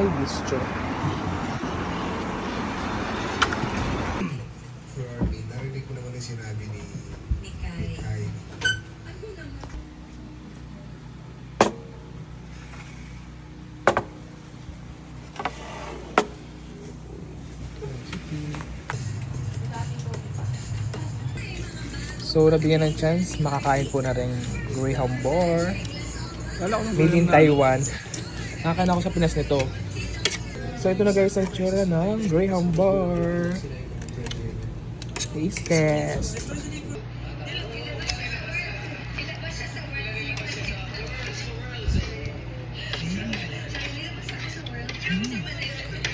Thai Bistro. Florby, narinig ko naman yung sinabi ni Kai. So, nabigyan ng chance, makakain po na rin Graham Bar. Made in Taiwan. Nakakain ako sa Pinas nito. So, ito na guys ang tsura ng Graham Bar. Taste test.